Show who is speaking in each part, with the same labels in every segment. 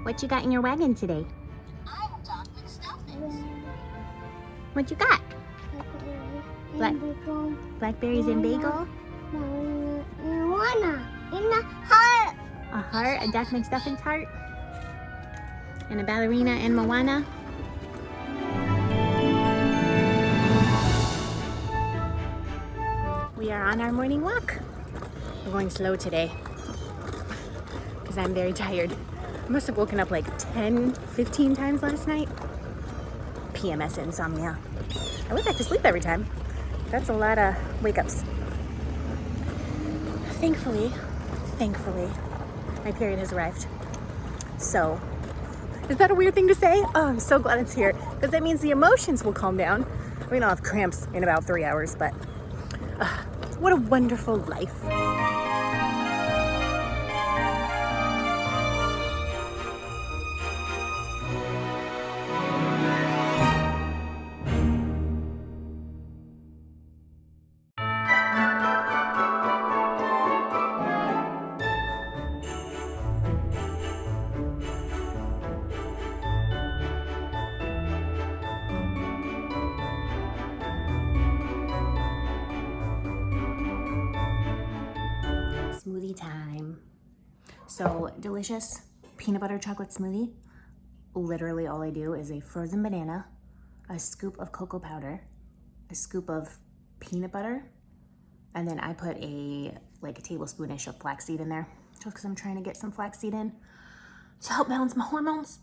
Speaker 1: What you got in your wagon today? What you got? Blackberries and bagel?
Speaker 2: In the heart.
Speaker 1: A heart? A Duck McStuffin's heart? And a ballerina and Moana? We are on our morning walk. We're going slow today because I'm very tired. I must have woken up like 10, 15 times last night. PMS insomnia. I went back to sleep every time. That's a lot of wake-ups. Thankfully, my period has arrived. So, is that a weird thing to say? Oh, I'm so glad it's here because that means the emotions will calm down. I mean, I'll have cramps in about 3 hours, but what a wonderful life. Smoothie time. So delicious peanut butter chocolate smoothie. Literally all I do is a frozen banana, a scoop of cocoa powder, a scoop of peanut butter, and then I put a tablespoonish of flaxseed in there just because I'm trying to get some flaxseed in to help balance my hormones,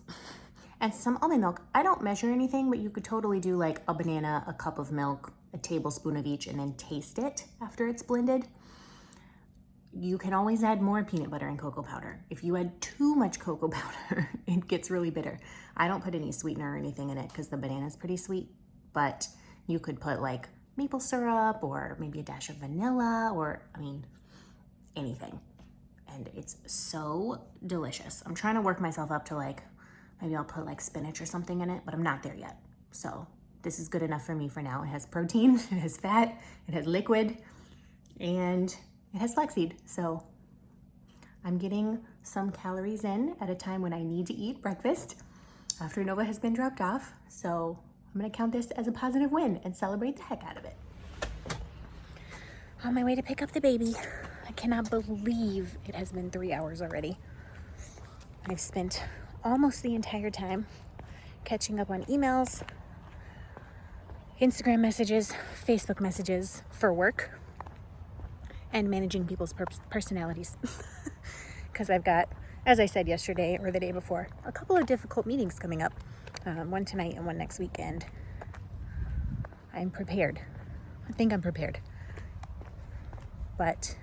Speaker 1: and some almond milk. I don't measure anything, but you could totally do like a banana, a cup of milk, a tablespoon of each, and then taste it after it's blended. You can always add more peanut butter and cocoa powder. If you add too much cocoa powder, it gets really bitter. I don't put any sweetener or anything in it because the banana's pretty sweet, but you could put like maple syrup or maybe a dash of vanilla or, I mean, anything. And it's so delicious. I'm trying to work myself up to like, maybe I'll put like spinach or something in it, but I'm not there yet. So this is good enough for me for now. It has protein, it has fat, it has liquid, and it has flaxseed, so I'm getting some calories in at a time when I need to eat breakfast after Nova has been dropped off. So I'm gonna count this as a positive win and celebrate the heck out of it. On my way to pick up the baby. I cannot believe it has been 3 hours already. I've spent almost the entire time catching up on emails, Instagram messages, Facebook messages for work, and managing people's personalities. Because I've got, as I said yesterday or the day before, a couple of difficult meetings coming up. One tonight and one next weekend. I'm prepared. I think I'm prepared. But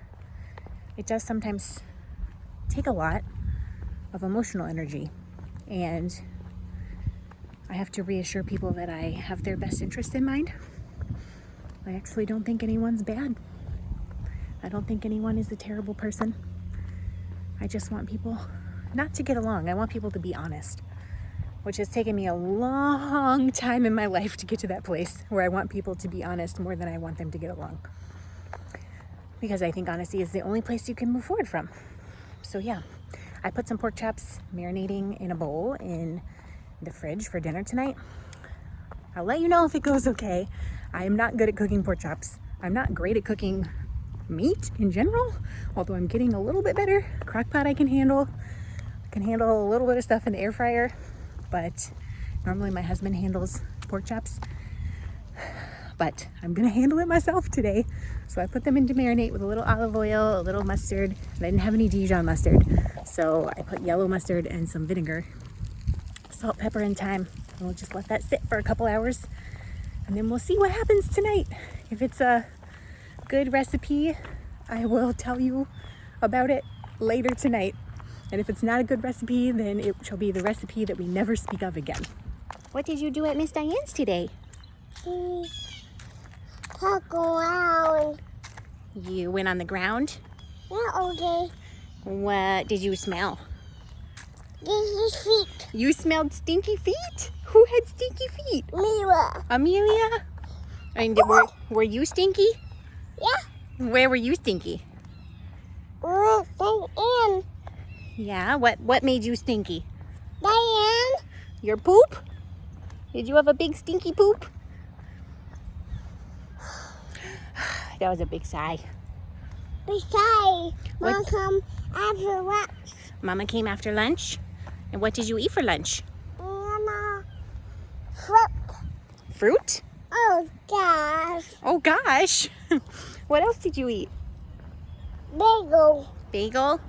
Speaker 1: it does sometimes take a lot of emotional energy. And I have to reassure people that I have their best interest in mind. I actually don't think anyone's bad. I don't think anyone is a terrible person. I just want people not to get along. I want people to be honest, which has taken me a long time in my life to get to that place where I want people to be honest more than I want them to get along. Because I think honesty is the only place you can move forward from. So yeah, I put some pork chops marinating in a bowl in the fridge for dinner tonight. I'll let you know if it goes okay. I am not good at cooking pork chops. I'm not great at cooking meat in general, although I'm getting a little bit better. Crock pot I can handle. I can handle a little bit of stuff in the air fryer, but normally my husband handles pork chops. But I'm gonna handle it myself today. So I put them into marinate with a little olive oil, a little mustard, and I didn't have any Dijon mustard. So I put yellow mustard and some vinegar, salt, pepper, and thyme. And we'll just let that sit for a couple hours. And then we'll see what happens tonight. If it's a good recipe, I will tell you about it later tonight. And if it's not a good recipe, then it shall be the recipe that we never speak of again. What did you do at Miss Diane's today?
Speaker 2: Talk around.
Speaker 1: You went on the ground?
Speaker 2: Yeah, okay.
Speaker 1: What did you smell?
Speaker 2: This is feet.
Speaker 1: You smelled stinky feet? Who had stinky feet?
Speaker 2: Mira.
Speaker 1: Amelia? And were you stinky?
Speaker 2: Yeah.
Speaker 1: Where were you stinky?
Speaker 2: In.
Speaker 1: Yeah, what made you stinky? Your poop? Did you have a big stinky poop? That was a big sigh.
Speaker 2: Besides, Mom
Speaker 1: What?
Speaker 2: come after lunch.
Speaker 1: Mama came after lunch? And what did you eat for lunch?
Speaker 2: And fruit.
Speaker 1: Fruit?
Speaker 2: Oh gosh.
Speaker 1: Oh gosh. What else did you eat?
Speaker 2: Bagel.
Speaker 1: Bagel?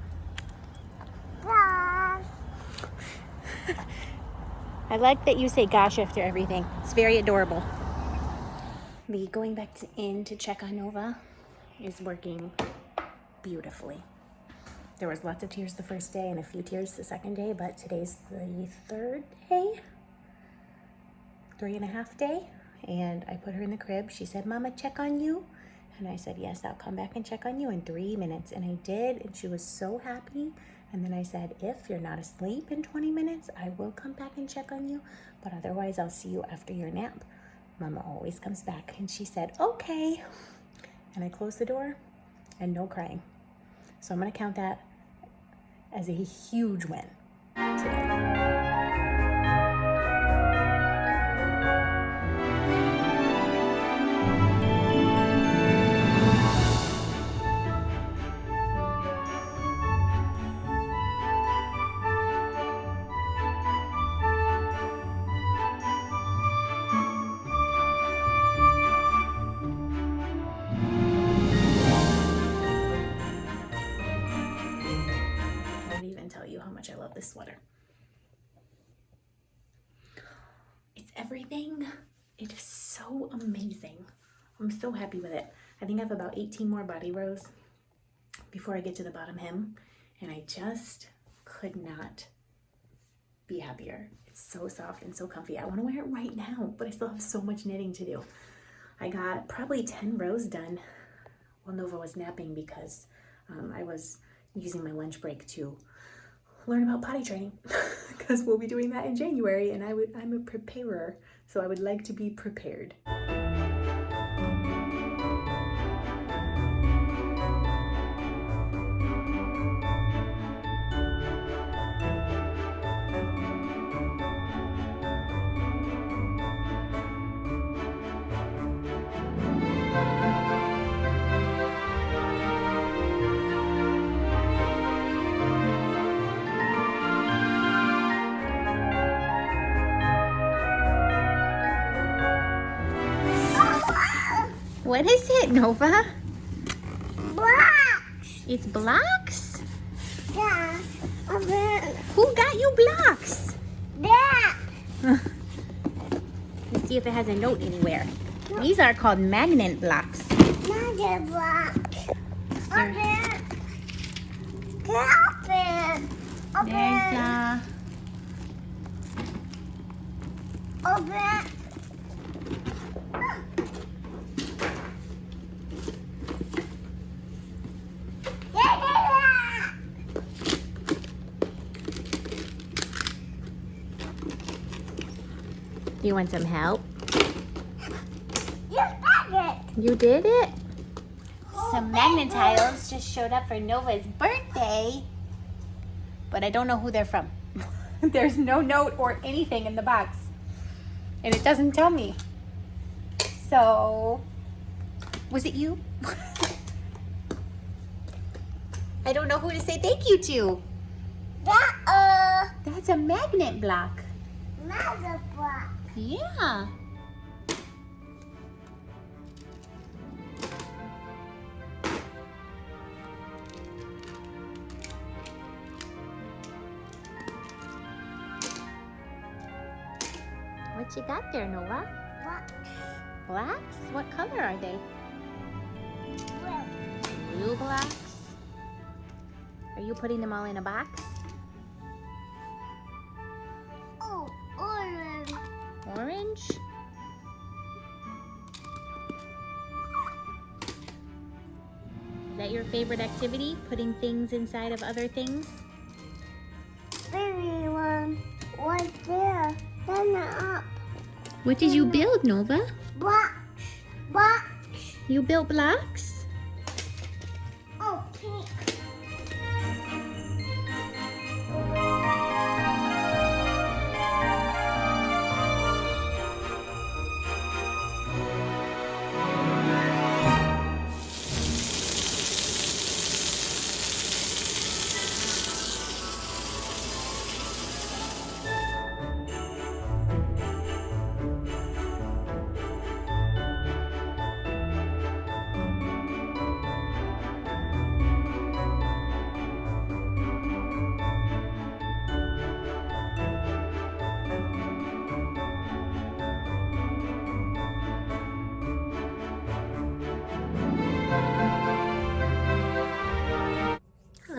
Speaker 2: Gosh.
Speaker 1: I like that you say gosh after everything. It's very adorable. The going back in to check on Nova is working beautifully. There was lots of tears the first day and a few tears the second day, but today's the third day, 3.5 day, and I put her in the crib. She said, Mama, check on you. And I said, yes, I'll come back and check on you in 3 minutes. And I did, and she was so happy. And then I said, if you're not asleep in 20 minutes, I will come back and check on you, but otherwise I'll see you after your nap. Mama always comes back. And she said, okay. And I closed the door and no crying. So I'm gonna count that as a huge win today. Tell you how much I love this sweater. It's everything. It is so amazing. I'm so happy with it. I think I have about 18 more body rows before I get to the bottom hem, and I just could not be happier. It's so soft and so comfy. I want to wear it right now, but I still have so much knitting to do. I got probably 10 rows done while Nova was napping because I was using my lunch break to learn about potty training because we'll be doing that in January, and I'm a preparer, so I would like to be prepared. What is it, Nova?
Speaker 2: Blocks.
Speaker 1: It's blocks?
Speaker 2: Yeah. Okay.
Speaker 1: Who got you blocks?
Speaker 2: That.
Speaker 1: Let's see if it has a note anywhere. These are called magnet blocks.
Speaker 2: Another block. Open. Get open.
Speaker 1: There's
Speaker 2: Open.
Speaker 1: Do you want some help?
Speaker 2: You did it.
Speaker 1: You did it? Some magnet tiles just showed up for Nova's birthday, but I don't know who they're from. There's no note or anything in the box, and it doesn't tell me. So, was it you? I don't know who to say thank you to. That's a magnet block.
Speaker 2: Another block.
Speaker 1: Yeah. What you got there, Nova?
Speaker 2: Blocks.
Speaker 1: Blacks? What color are they?
Speaker 2: Blue.
Speaker 1: Blue blocks? Are you putting them all in a box?
Speaker 2: Oh, orange.
Speaker 1: Orange? Is that your favorite activity? Putting things inside of other things?
Speaker 2: Baby one right there. Turn it up.
Speaker 1: What did you build, Nova?
Speaker 2: Blocks. Blocks.
Speaker 1: You built blocks?
Speaker 2: Oh, pink.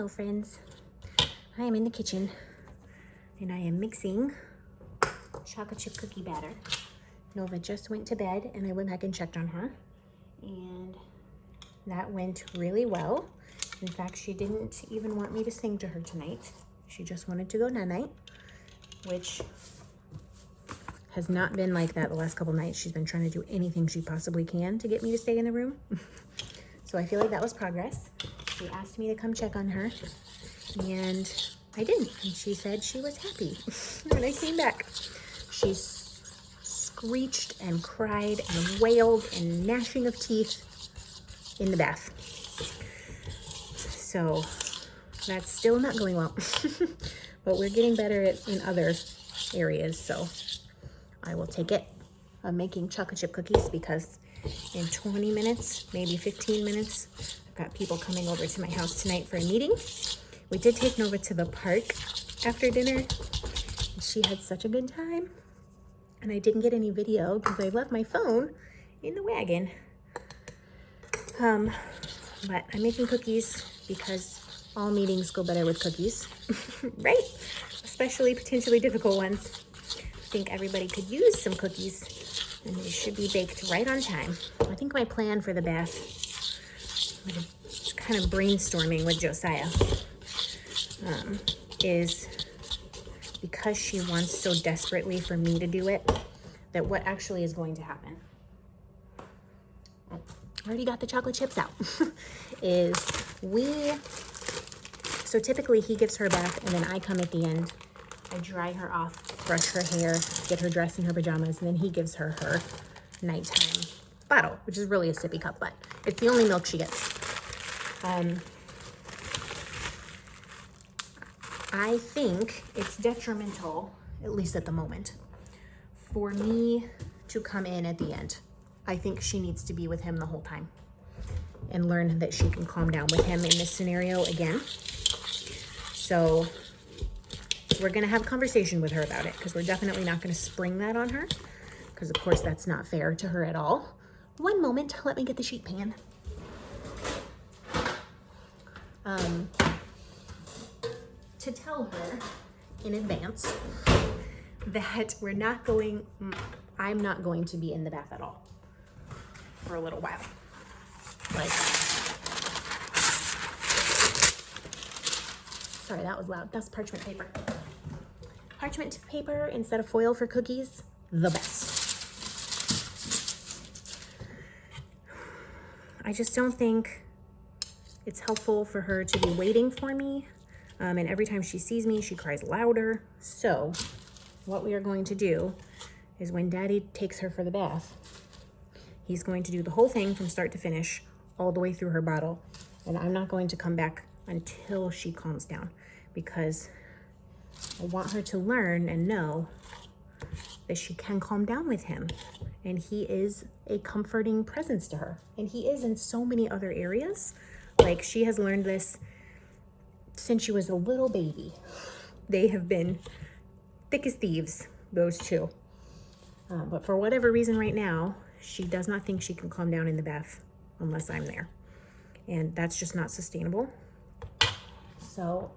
Speaker 1: Hello friends, I am in the kitchen and I am mixing chocolate chip cookie batter. Nova just went to bed and I went back and checked on her, and that went really well. In fact, she didn't even want me to sing to her tonight. She just wanted to go night-night, which has not been like that the last couple nights. She's been trying to do anything she possibly can to get me to stay in the room. So I feel like that was progress. She asked me to come check on her, and I did. And she said she was happy when I came back. She screeched and cried and wailed and gnashing of teeth in the bath. So that's still not going well, but we're getting better in other areas. So I will take it. I'm making chocolate chip cookies because in 20 minutes, maybe 15 minutes, I've got people coming over to my house tonight for a meeting. We did take Nova to the park after dinner, and she had such a good time. And I didn't get any video because I left my phone in the wagon. But I'm making cookies because all meetings go better with cookies, right? Especially potentially difficult ones. I think everybody could use some cookies, and they should be baked right on time. I think my plan for the bath, I'm kind of brainstorming with Josiah, is because she wants so desperately for me to do it, that what actually is going to happen, I already got the chocolate chips out, is so typically he gives her a bath and then I come at the end. I dry her off, brush her hair, get her dressed in her pajamas, and then he gives her her nighttime bottle, which is really a sippy cup, but it's the only milk she gets. I think it's detrimental, at least at the moment, for me to come in at the end. I think she needs to be with him the whole time and learn that she can calm down with him in this scenario again. So we're gonna have a conversation with her about it, because we're definitely not gonna spring that on her, because of course that's not fair to her at all. One moment, let me get the sheet pan. To tell her in advance that I'm not going to be in the bath at all for a little while. Like, sorry, that was loud. That's parchment paper. Parchment paper instead of foil for cookies, the best. I just don't think it's helpful for her to be waiting for me. And every time she sees me, she cries louder. So what we are going to do is when Daddy takes her for the bath, he's going to do the whole thing from start to finish, all the way through her bottle. And I'm not going to come back until she calms down, because I want her to learn and know that she can calm down with him. And he is a comforting presence to her. And he is in so many other areas. Like, she has learned this since she was a little baby. They have been thick as thieves, those two. But for whatever reason right now, she does not think she can calm down in the bath unless I'm there. And that's just not sustainable. So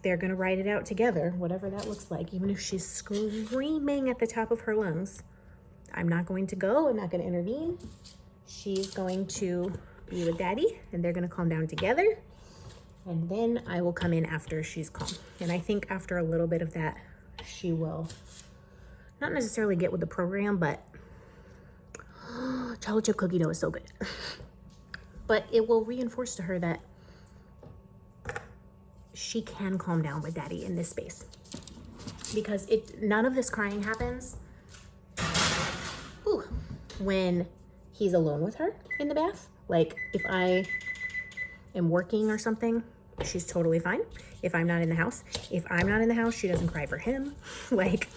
Speaker 1: they're gonna ride it out together, whatever that looks like. Even if she's screaming at the top of her lungs, I'm not going to go, I'm not gonna intervene. She's going to be with Daddy, and they're gonna calm down together. And then I will come in after she's calm. And I think after a little bit of that, she will not necessarily get with the program, but chocolate chip cookie dough is so good. But it will reinforce to her that she can calm down with Daddy in this space. Because none of this crying happens when he's alone with her in the bath. Like, if I am working or something, she's totally fine. If I'm not in the house, she doesn't cry for him. Like,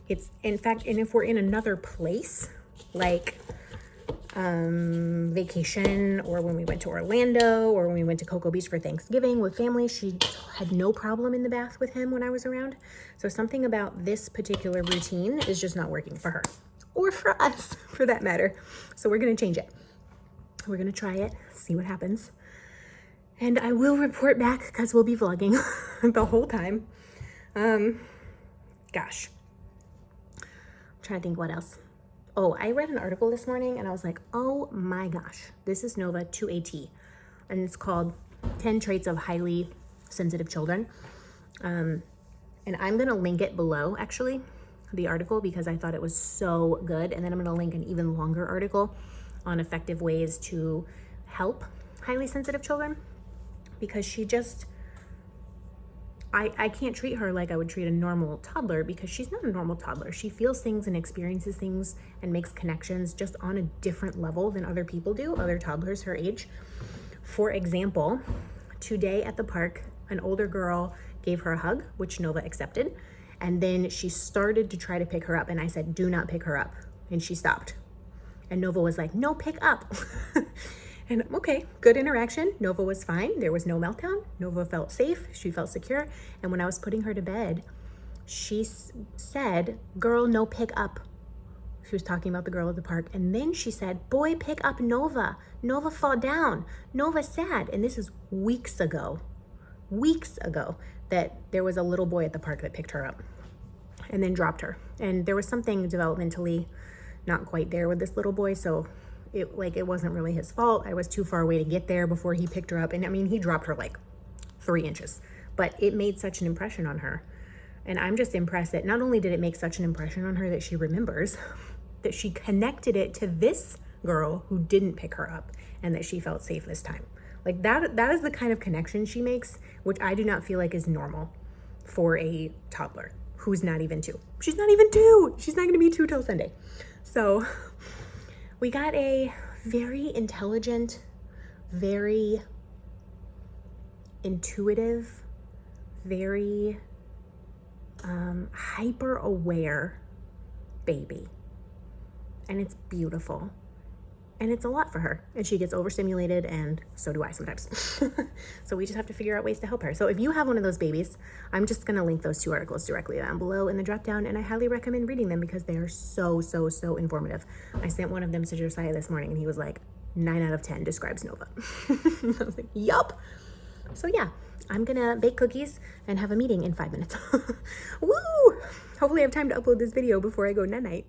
Speaker 1: it's, in fact, and if we're in another place, like vacation, or when we went to Orlando, or when we went to Cocoa Beach for Thanksgiving with family, she had no problem in the bath with him when I was around. So something about this particular routine is just not working for her, or for us for that matter. So we're gonna change it. We're gonna try it, see what happens. And I will report back because we'll be vlogging the whole time. Gosh. I'm trying to think what else. Oh, I read an article this morning and I was like, oh my gosh, this is Nova to a T. And it's called 10 Traits of Highly Sensitive Children. And I'm going to link it below, actually, the article, because I thought it was so good. And then I'm going to link an even longer article on effective ways to help highly sensitive children, because she just, I can't treat her like I would treat a normal toddler, because she's not a normal toddler. She feels things and experiences things and makes connections just on a different level than other people do, other toddlers her age. For example, today at the park, an older girl gave her a hug, which Nova accepted. And then she started to try to pick her up. And I said, do not pick her up. And she stopped. And Nova was like, no, pick up. And okay, good interaction. Nova was fine. There was no meltdown. Nova felt safe. She felt secure. And when I was putting her to bed, she said, girl, no, pick up. She was talking about the girl at the park. And then she said, boy, pick up Nova. Nova fall down. Nova's sad. And this is weeks ago, that there was a little boy at the park that picked her up and then dropped her. And there was something developmentally not quite there with this little boy. So it wasn't really his fault. I was too far away to get there before he picked her up. And I mean, he dropped her like 3 inches, but it made such an impression on her. And I'm just impressed that not only did it make such an impression on her that she remembers, that she connected it to this girl who didn't pick her up and that she felt safe this time. Like that is the kind of connection she makes, which I do not feel like is normal for a toddler who's not even 2. She's not even 2. She's not going to be 2 till Sunday. So we got a very intelligent, very intuitive, very hyper aware baby. And it's beautiful. And it's a lot for her. And she gets overstimulated, and so do I sometimes. So we just have to figure out ways to help her. So if you have one of those babies, I'm just going to link those 2 articles directly down below in the drop down, and I highly recommend reading them because they are so, so, so informative. I sent one of them to Josiah this morning, and he was like, 9 out of 10 describes Nova. I was like, yup. So yeah, I'm going to bake cookies and have a meeting in 5 minutes. Woo! Hopefully I have time to upload this video before I go night-night.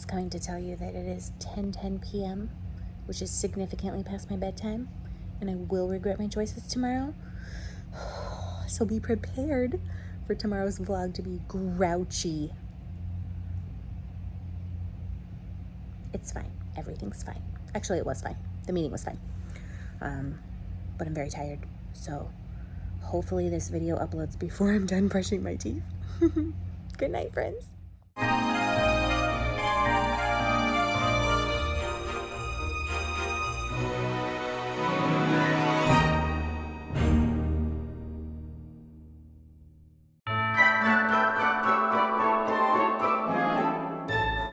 Speaker 1: Going to tell you that it is 10:10 p.m., which is significantly past my bedtime, and I will regret my choices tomorrow. So be prepared for tomorrow's vlog to be grouchy. It's fine. Everything's fine. Actually, it was fine. The meeting was fine. But I'm very tired, so hopefully this video uploads before I'm done brushing my teeth. Good night, friends.